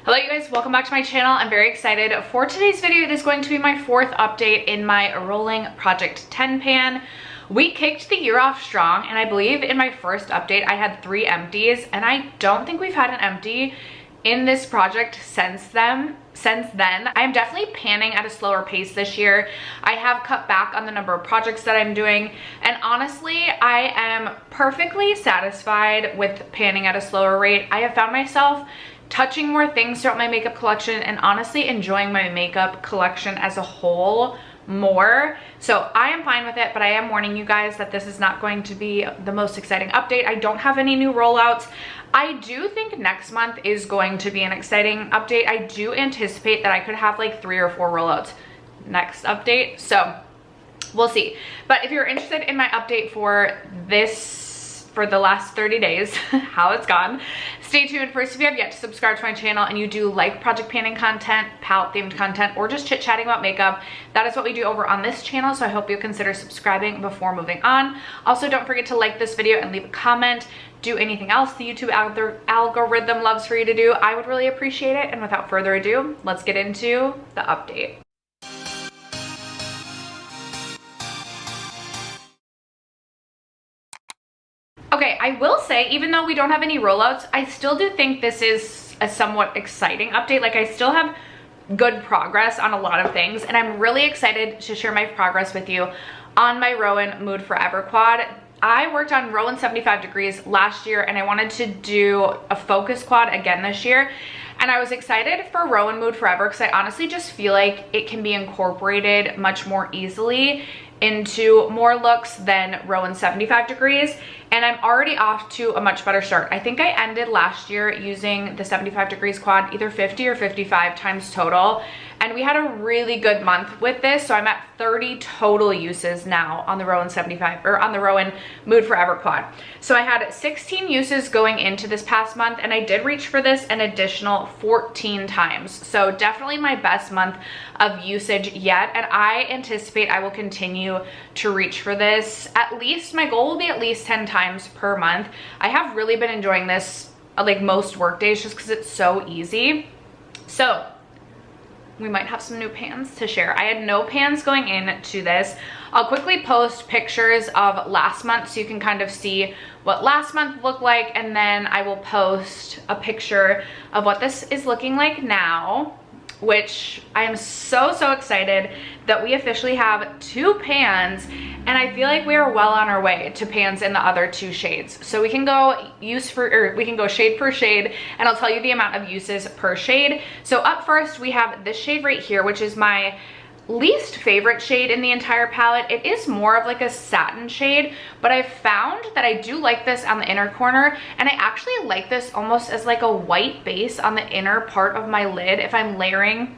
Hello you guys, welcome back to my channel. I'm very excited for today's video. It is going to be my fourth update in my rolling Project 10 pan. We kicked the year off strong, and I believe in my first update I had 3 empties, and I don't think we've had an empty in this project since then. I am definitely panning at a slower pace this year. I have cut back on the number of projects that I'm doing, and honestly I am perfectly satisfied with panning at a slower rate. I have found myself touching more things throughout my makeup collection and honestly enjoying my makeup collection as a whole more. So I am fine with it, but I am warning you guys that this is not going to be the most exciting update. I don't have any new rollouts. I do think next month is going to be an exciting update. I do anticipate that I could have like 3 or 4 rollouts next update, so we'll see. But if you're interested in my update for the last 30 days, how it's gone, stay tuned. First, if you have yet to subscribe to my channel and you do like project panning content, palette themed content, or just chit chatting about makeup, that is what we do over on this channel, so I hope you'll consider subscribing before moving on. Also, don't forget to like this video and leave a comment. Do anything else the YouTube algorithm loves for you to do. I would really appreciate it. And without further ado, let's get into the update. Okay, I will say, even though we don't have any rollouts, I still do think this is a somewhat exciting update. Like, I still have good progress on a lot of things, and I'm really excited to share my progress with you on my Rowan Mood Forever quad. I worked on Rowan 75 degrees last year, and I wanted to do a focus quad again this year. And I was excited for Rowan Mood Forever because I honestly just feel like it can be incorporated much more easily into more looks than Rowan 75 degrees. And I'm already off to a much better start. I think I ended last year using the 75 degrees quad either 50 or 55 times total. And we had a really good month with this. So I'm at 30 total uses now on the Rowan 75 or on the Rowan Mood Forever quad. So I had 16 uses going into this past month, and I did reach for this an additional 14 times. So definitely my best month of usage yet. And I anticipate I will continue to reach for this. At least my goal will be at least 10 times per month. I have really been enjoying this like most work days just because it's so easy. So we might have some new pans to share. I had no pans going into this. I'll quickly post pictures of last month so you can kind of see what last month looked like, and then I will post a picture of what this is looking like now, which I am so excited that we officially have 2 pans, and I feel like we are well on our way to pans in the other 2 shades. So we can go we can go shade for shade, and I'll tell you the amount of uses per shade. So up first we have this shade right here, which is my least favorite shade in the entire palette. It is more of like a satin shade, but I found that I do like this on the inner corner, and I actually like this almost as like a white base on the inner part of my lid if I'm layering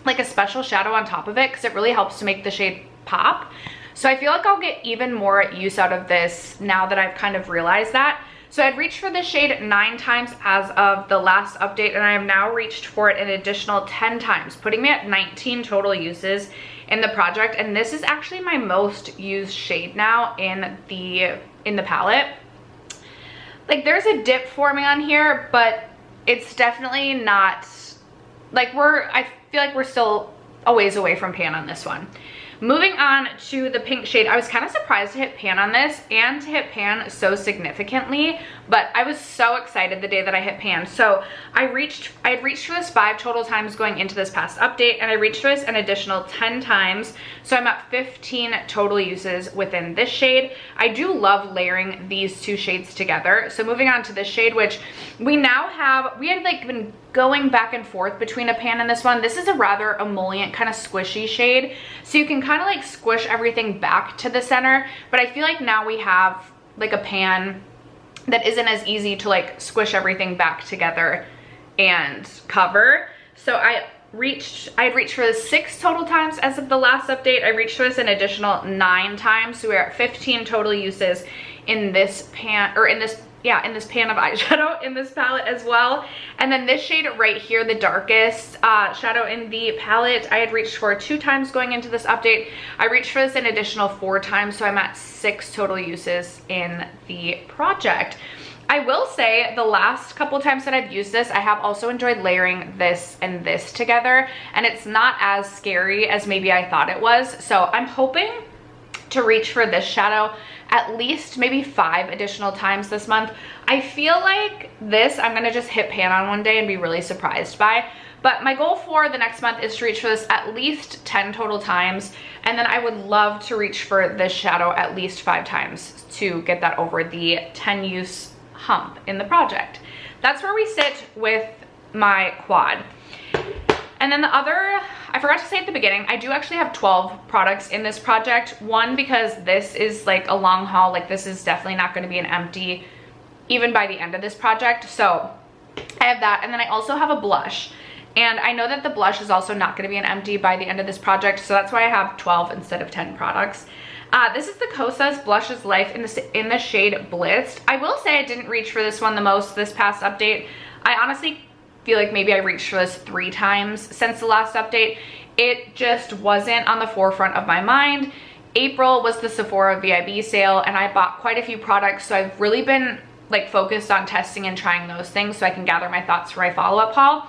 like a special shadow on top of it, because it really helps to make the shade pop. So I feel like I'll get even more use out of this now that I've kind of realized that. So I'd reached for this shade 9 times as of the last update, and I have now reached for it an additional 10 times, putting me at 19 total uses in the project. And this is actually my most used shade now in the palette. Like, there's a dip forming on here, but it's definitely not like I feel like we're still a ways away from pan on this one. Moving on to the pink shade, I was kind of surprised to hit pan on this and to hit pan so significantly, but I was so excited the day that I hit pan. So I had reached for this 5 total times going into this past update, and I reached for this an additional 10 times. So I'm at 15 total uses within this shade. I do love layering these 2 shades together. So moving on to this shade, which we had like been going back and forth between a pan and this one. This is a rather emollient kind of squishy shade, so you can kind of like squish everything back to the center, but I feel like now we have like a pan that isn't as easy to like squish everything back together and cover. So I had reached for this 6 total times as of the last update. I reached for this an additional 9 times, so we're at 15 total uses in this pan, or in this pan of eyeshadow in this palette as well. And then this shade right here, the darkest shadow in the palette, I had reached for 2 times going into this update. I reached for this an additional 4 times, so I'm at 6 total uses in the project. I will say the last couple times that I've used this, I have also enjoyed layering this and this together, and it's not as scary as maybe I thought it was. So I'm hoping to reach for this shadow at least maybe 5 additional times this month. I feel like this I'm gonna just hit pan on one day and be really surprised by. But my goal for the next month is to reach for this at least 10 total times. And then I would love to reach for this shadow at least 5 times to get that over the 10 use hump in the project. That's where we sit with my quad. And then the other, I forgot to say at the beginning, I do actually have 12 products in this project. One, because this is like a long haul, like this is definitely not gonna be an empty even by the end of this project. So I have that, and then I also have a blush. And I know that the blush is also not gonna be an empty by the end of this project, so that's why I have 12 instead of 10 products. This is the Kosas Blushes Life in the shade Blitzed. I will say I didn't reach for this one the most this past update. I honestly feel like maybe I reached for this 3 times since the last update. It just wasn't on the forefront of my mind. April was the Sephora VIB sale, and I bought quite a few products, so I've really been like focused on testing and trying those things so I can gather my thoughts for my follow-up haul.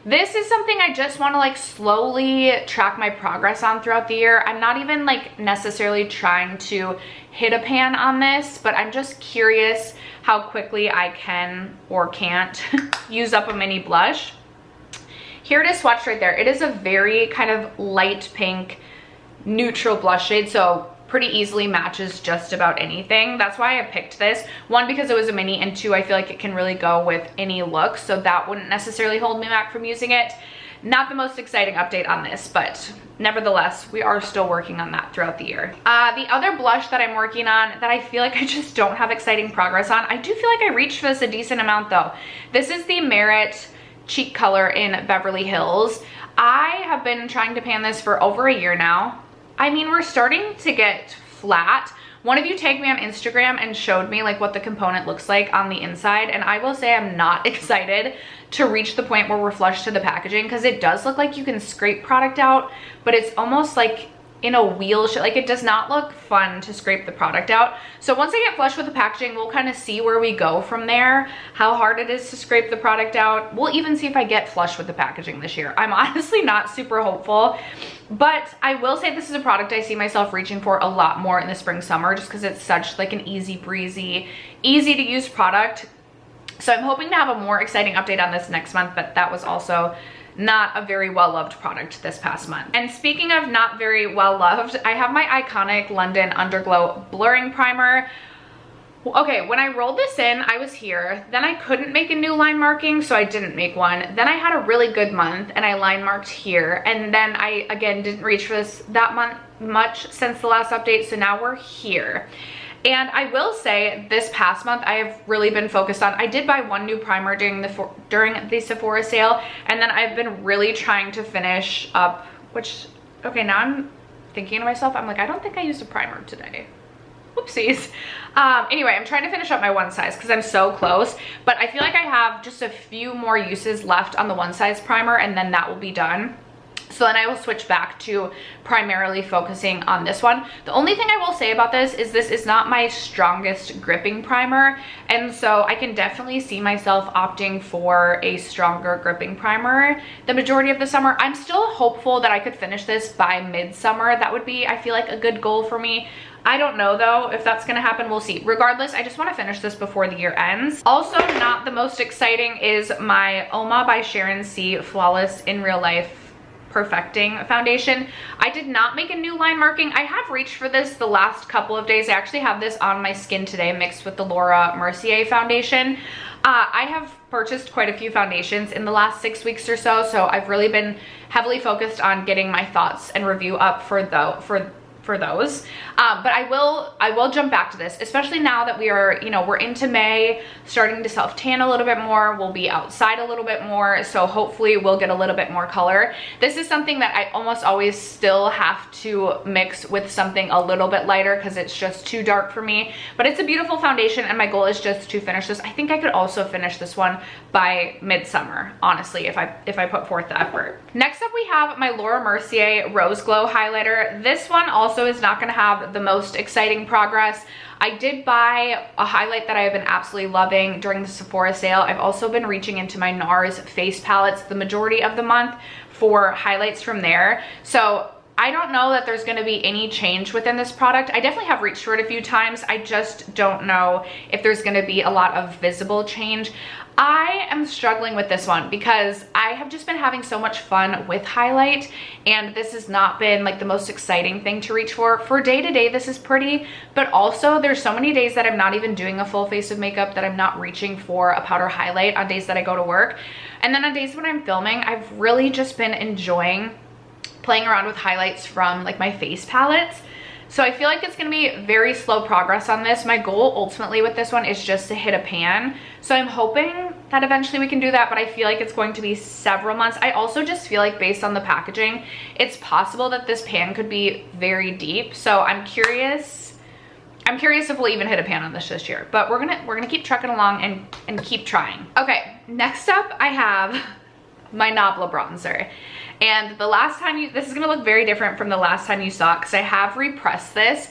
This is something I just want to like slowly track my progress on throughout the year. I'm not even like necessarily trying to hit a pan on this, but I'm just curious how quickly I can or can't use up a mini blush. Here it is swatched right there. It is a very kind of light pink neutral blush shade, so pretty easily matches just about anything. That's why I picked this. 1, because it was a mini, and 2, I feel like it can really go with any look, so that wouldn't necessarily hold me back from using it. Not the most exciting update on this, but nevertheless, we are still working on that throughout the year. The other blush that I'm working on that I feel like I just don't have exciting progress on, I do feel like I reached for this a decent amount though. This is the Merit Cheek Color in Beverly Hills. I have been trying to pan this for over a year now. I mean, we're starting to get flat. One of you tagged me on Instagram and showed me like what the component looks like on the inside, and I will say I'm not excited to reach the point where we're flush to the packaging, because it does look like you can scrape product out, but it's almost like in a wheel shape. Like, it does not look fun to scrape the product out. So once I get flush with the packaging, we'll kind of see where we go from there, how hard it is to scrape the product out. We'll even see if I get flush with the packaging this year. I'm honestly not super hopeful, but I will say this is a product I see myself reaching for a lot more in the spring summer, just because it's such like an easy breezy, easy to use product. So I'm hoping to have a more exciting update on this next month, but that was also not a very well-loved product this past month. And speaking of not very well-loved, I have my iconic London Underglow Blurring Primer. Okay, when I rolled this in, I was here. Then I couldn't make a new line marking, so I didn't make one. Then I had a really good month and I line marked here. And then I, again, didn't reach for this that much since the last update, so now we're here. And I will say this past month, I have really been focused on, I did buy one new primer during the Sephora sale, and then I've been really trying to finish up, which, okay, now I'm thinking to myself, I'm like, I don't think I used a primer today. Whoopsies. Anyway, I'm trying to finish up my one size because I'm so close, but I feel like I have just a few more uses left on the one size primer, and then that will be done. So then I will switch back to primarily focusing on this one. The only thing I will say about this is not my strongest gripping primer, and so I can definitely see myself opting for a stronger gripping primer the majority of the summer. I'm still hopeful that I could finish this by midsummer. That would be, I feel like, a good goal for me. I don't know though if that's gonna happen, we'll see. Regardless, I just wanna finish this before the year ends. Also, not the most exciting is my Oma by Sharon C Flawless in Real Life Perfecting Foundation. I did not make a new line marking. I have reached for this the last couple of days. I actually have this on my skin today mixed with the Laura Mercier foundation. I have purchased quite a few foundations in the last 6 weeks or so, so I've really been heavily focused on getting my thoughts and review up for those. But I will jump back to this, especially now that we are, you know, we're into May, starting to self tan a little bit more. We'll be outside a little bit more, so hopefully we'll get a little bit more color. This is something that I almost always still have to mix with something a little bit lighter because it's just too dark for me, but it's a beautiful foundation and my goal is just to finish this. I think I could also finish this one by midsummer, honestly, if I put forth the effort. Next up, we have my Laura Mercier Rose Glow highlighter. This one also also is not gonna have the most exciting progress. I did buy a highlight that I have been absolutely loving during the Sephora sale. I've also been reaching into my NARS face palettes the majority of the month for highlights from there. So I don't know that there's gonna be any change within this product. I definitely have reached for it a few times. I just don't know if there's gonna be a lot of visible change. I am struggling with this one because I have just been having so much fun with highlight, and this has not been like the most exciting thing to reach for. For day to day, this is pretty, but also there's so many days that I'm not even doing a full face of makeup that I'm not reaching for a powder highlight on days that I go to work. And then on days when I'm filming, I've really just been enjoying playing around with highlights from like my face palettes. So I feel like it's gonna be very slow progress on this. My goal ultimately with this one is just to hit a pan. So I'm hoping that eventually we can do that, but I feel like it's going to be several months. I also just feel like based on the packaging, it's possible that this pan could be very deep. So I'm curious if we'll even hit a pan on this year, but we're gonna keep trucking along and keep trying. Okay, next up I have my Nabla bronzer. And the last time this is gonna look very different from the last time you saw it because I have repressed this.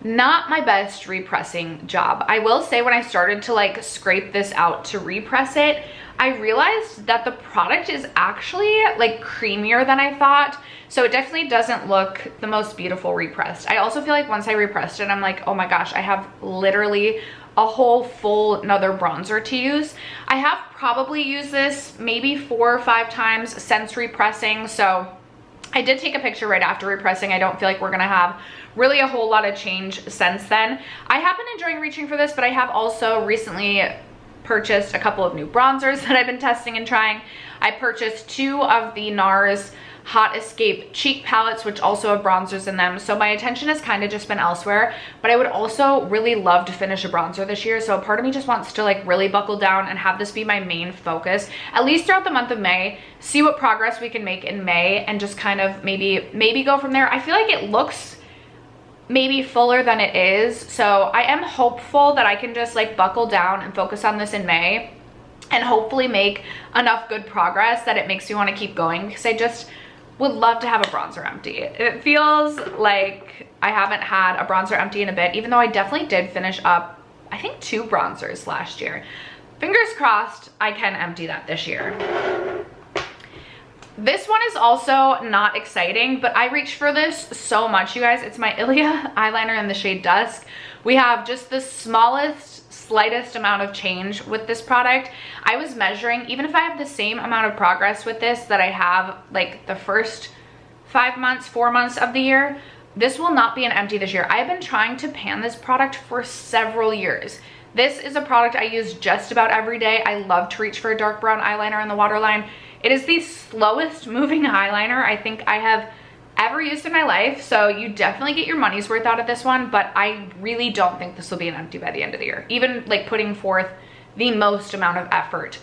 Not my best repressing job. I will say when I started to like scrape this out to repress it, I realized that the product is actually like creamier than I thought. So it definitely doesn't look the most beautiful repressed. I also feel like once I repressed it, I'm like, oh my gosh, I have literally a whole full another bronzer to use. I have probably used this maybe 4 or 5 times since repressing. So I did take a picture right after repressing. I don't feel like we're gonna have really a whole lot of change since then. I have been enjoying reaching for this, but I have also recently purchased a couple of new bronzers that I've been testing and trying. I purchased 2 of the NARS Hot Escape cheek palettes, which also have bronzers in them. So my attention has kind of just been elsewhere, but I would also really love to finish a bronzer this year. So a part of me just wants to like really buckle down and have this be my main focus, at least throughout the month of May, see what progress we can make in May and just kind of maybe go from there. I feel like it looks maybe fuller than it is. So I am hopeful that I can just like buckle down and focus on this in May and hopefully make enough good progress that it makes me want to keep going, because I just would love to have a bronzer empty. It feels like I haven't had a bronzer empty in a bit, even though I definitely did finish up, I think 2 bronzers last year. Fingers crossed I can empty that this year. This one is also not exciting, but I reached for this so much, you guys. It's my Ilia eyeliner in the shade Dusk. We have just the slightest amount of change with this product. I was measuring, even if I have the same amount of progress with this that I have like the first 4 months of the year, this will not be an empty this year. I have been trying to pan this product for several years. This is a product I use just about every day. I love to reach for a dark brown eyeliner in the waterline. It is the slowest moving eyeliner I think I have ever used in my life, so you definitely get your money's worth out of this one, but I really don't think this will be an empty by the end of the year, even like putting forth the most amount of effort.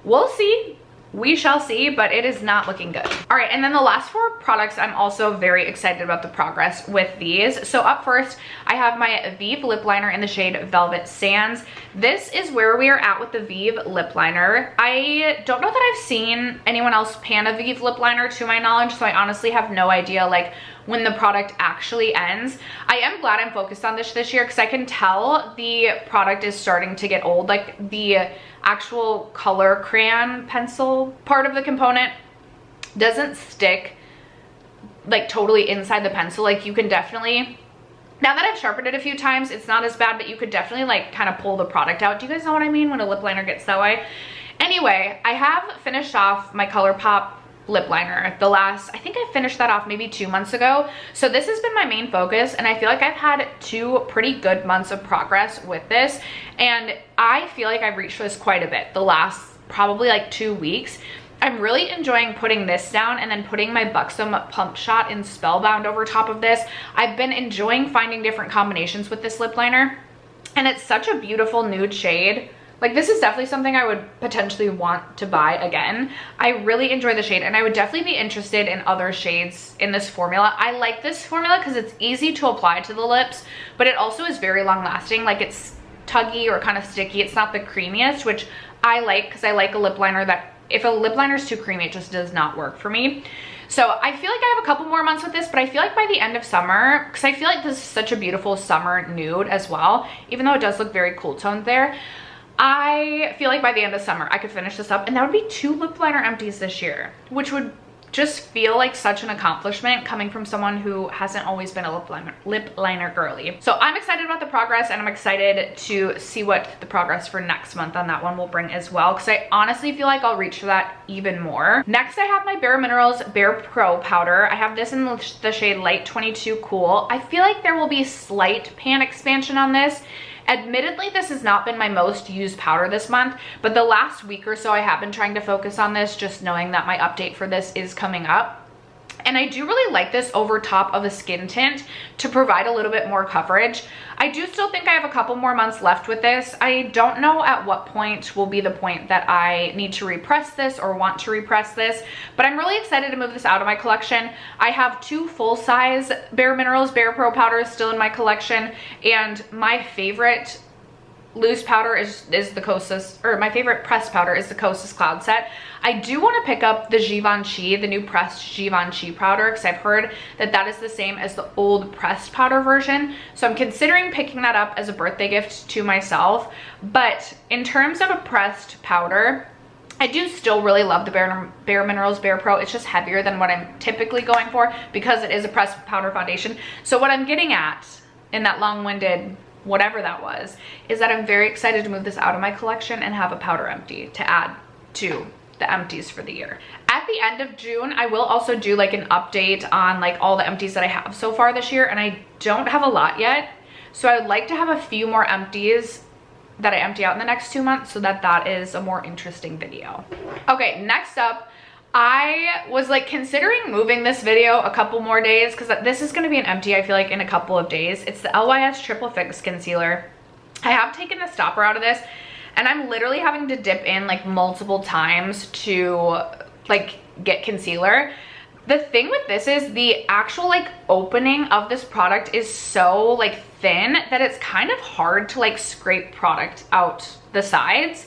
We'll see. We shall see, but it is not looking good. All right, and then the last 4 products, I'm also very excited about the progress with these. So up first, I have my Vive lip liner in the shade Velvet Sands. This is where we are at with the Vive lip liner. I don't know that I've seen anyone else pan a Vive lip liner to my knowledge, so I honestly have no idea like when the product actually ends. I am glad I'm focused on this year because I can tell the product is starting to get old. Like the actual color crayon pencil part of the component doesn't stick like totally inside the pencil. Like you can definitely, now that I've sharpened it a few times, it's not as bad, but you could definitely like kind of pull the product out. Do you guys know what I mean when a lip liner gets that way? Anyway, I have finished off my ColourPop lip liner. I think I finished that off maybe 2 months ago. So this has been my main focus, and I feel like I've had 2 pretty good months of progress with this, and I feel like I've reached for this quite a bit the last probably like 2 weeks. I'm really enjoying putting this down and then putting my Buxom Pump Shot in Spellbound over top of this. I've been enjoying finding different combinations with this lip liner, and it's such a beautiful nude shade. Like this is definitely something I would potentially want to buy again. I really enjoy the shade, and I would definitely be interested in other shades in this formula. I like this formula because it's easy to apply to the lips, but it also is very long lasting. Like it's tuggy or kind of sticky. It's not the creamiest, which I like because I like a lip liner that if a lip liner is too creamy, it just does not work for me. So I feel like I have a couple more months with this, but I feel like by the end of summer, because I feel like this is such a beautiful summer nude as well, even though it does look very cool toned there, I feel like by the end of summer, I could finish this up, and that would be 2 lip liner empties this year, which would just feel like such an accomplishment coming from someone who hasn't always been a lip liner girly. So I'm excited about the progress, and I'm excited to see what the progress for next month on that one will bring as well, because I honestly feel like I'll reach for that even more. Next, I have my Bare Minerals Bare Pro powder. I have this in the shade Light 22 Cool. I feel like there will be slight pan expansion on this. Admittedly, this has not been my most used powder this month, but the last week or so I have been trying to focus on this, just knowing that my update for this is coming up. And I do really like this over top of a skin tint to provide a little bit more coverage. I do still think I have a couple more months left with this. I don't know at what point will be the point that I need to repress this or want to repress this, but I'm really excited to move this out of my collection. I have 2 full-size Bare Minerals Bare Pro powders still in my collection, and my favorite loose powder is the Kosas, or my favorite pressed powder is the Kosas Cloud Set. I do want to pick up the Givenchy, the new pressed Givenchy powder, because I've heard that that is the same as the old pressed powder version. So I'm considering picking that up as a birthday gift to myself. But in terms of a pressed powder, I do still really love the Bare Minerals Bare Pro. It's just heavier than what I'm typically going for because it is a pressed powder foundation. So what I'm getting at in that long-winded whatever that was, is that I'm very excited to move this out of my collection and have a powder empty to add to the empties for the year. At the end of June, I will also do like an update on like all the empties that I have so far this year, and I don't have a lot yet. So I would like to have a few more empties that I empty out in the next 2 months so that that is a more interesting video. Okay, next up, I was like considering moving this video a couple more days because this is going to be an empty, I feel like, in a couple of days. It's the LYS Triple Fix Concealer. I have taken the stopper out of this, and I'm literally having to dip in like multiple times to like get concealer. The thing with this is the actual like opening of this product is so like thin that it's kind of hard to like scrape product out the sides.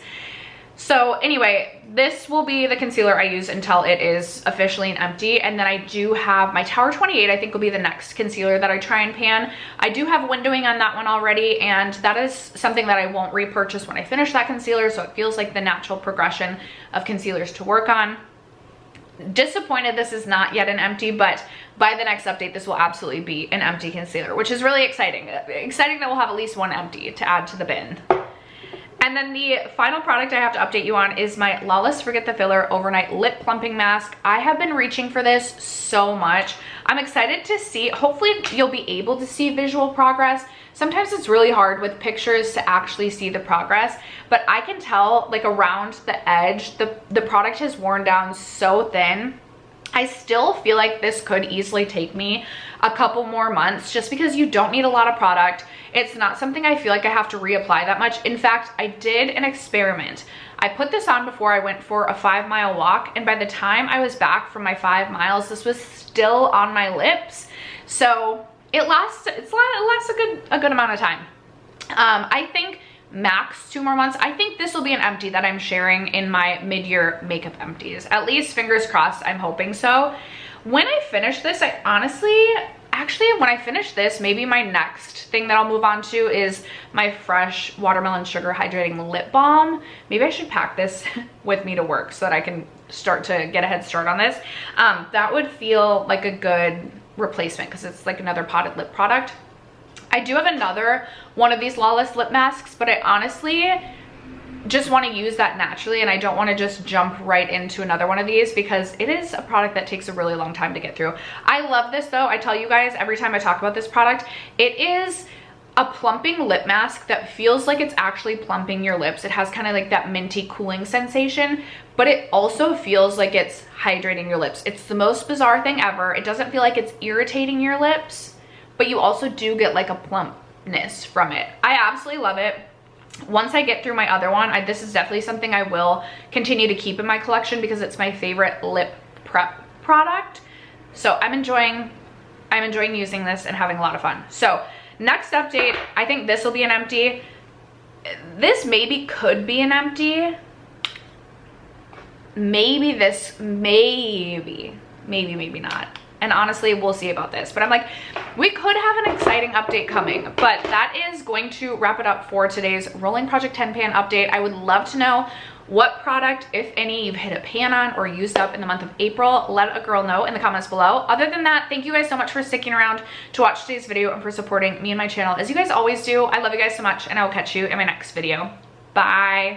So anyway, this will be the concealer I use until it is officially an empty. And then I do have my Tower 28, I think will be the next concealer that I try and pan. I do have windowing on that one already, and that is something that I won't repurchase when I finish that concealer. So it feels like the natural progression of concealers to work on. Disappointed this is not yet an empty, but by the next update, this will absolutely be an empty concealer, which is really exciting. Exciting that we'll have at least one empty to add to the bin. And then the final product I have to update you on is my Lawless Forget the Filler Overnight Lip Plumping Mask. I have been reaching for this so much. I'm excited to see, hopefully you'll be able to see visual progress. Sometimes it's really hard with pictures to actually see the progress, but I can tell like around the edge, the product has worn down so thin. I still feel like this could easily take me a couple more months just because you don't need a lot of product. It's not something I feel like I have to reapply that much. In fact, I did an experiment. I put this on before I went for a 5-mile walk, and by the time I was back from my 5 miles, this was still on my lips. So it lasts a good amount of time. I think max 2 more months. I think this will be an empty that I'm sharing in my mid-year makeup empties. At least fingers crossed, I'm hoping so. When I finish this, actually when I finish this, maybe my next thing that I'll move on to is my Fresh Watermelon Sugar Hydrating Lip Balm. Maybe I should pack this with me to work so that I can start to get a head start on this. That would feel like a good replacement because it's like another potted lip product. I do have another one of these Lawless lip masks, but I honestly just want to use that naturally, and I don't want to just jump right into another one of these because it is a product that takes a really long time to get through. I love this though. I tell you guys every time I talk about this product, it is a plumping lip mask that feels like it's actually plumping your lips. It has kind of like that minty cooling sensation, but it also feels like it's hydrating your lips. It's the most bizarre thing ever. It doesn't feel like it's irritating your lips, but you also do get like a plumpness from it. I absolutely love it. Once I get through my other one, this is definitely something I will continue to keep in my collection because it's my favorite lip prep product. So I'm enjoying using this and having a lot of fun. So next update, I think this will be an empty. This maybe could be an empty. maybe this, maybe not. And honestly, we'll see about this. But I'm like, we could have an exciting update coming. But that is going to wrap it up for today's Rolling Project 10 pan update. I would love to know what product, if any, you've hit a pan on or used up in the month of April. Let a girl know in the comments below. Other than that, thank you guys so much for sticking around to watch today's video and for supporting me and my channel as you guys always do. I love you guys so much, and I will catch you in my next video. Bye.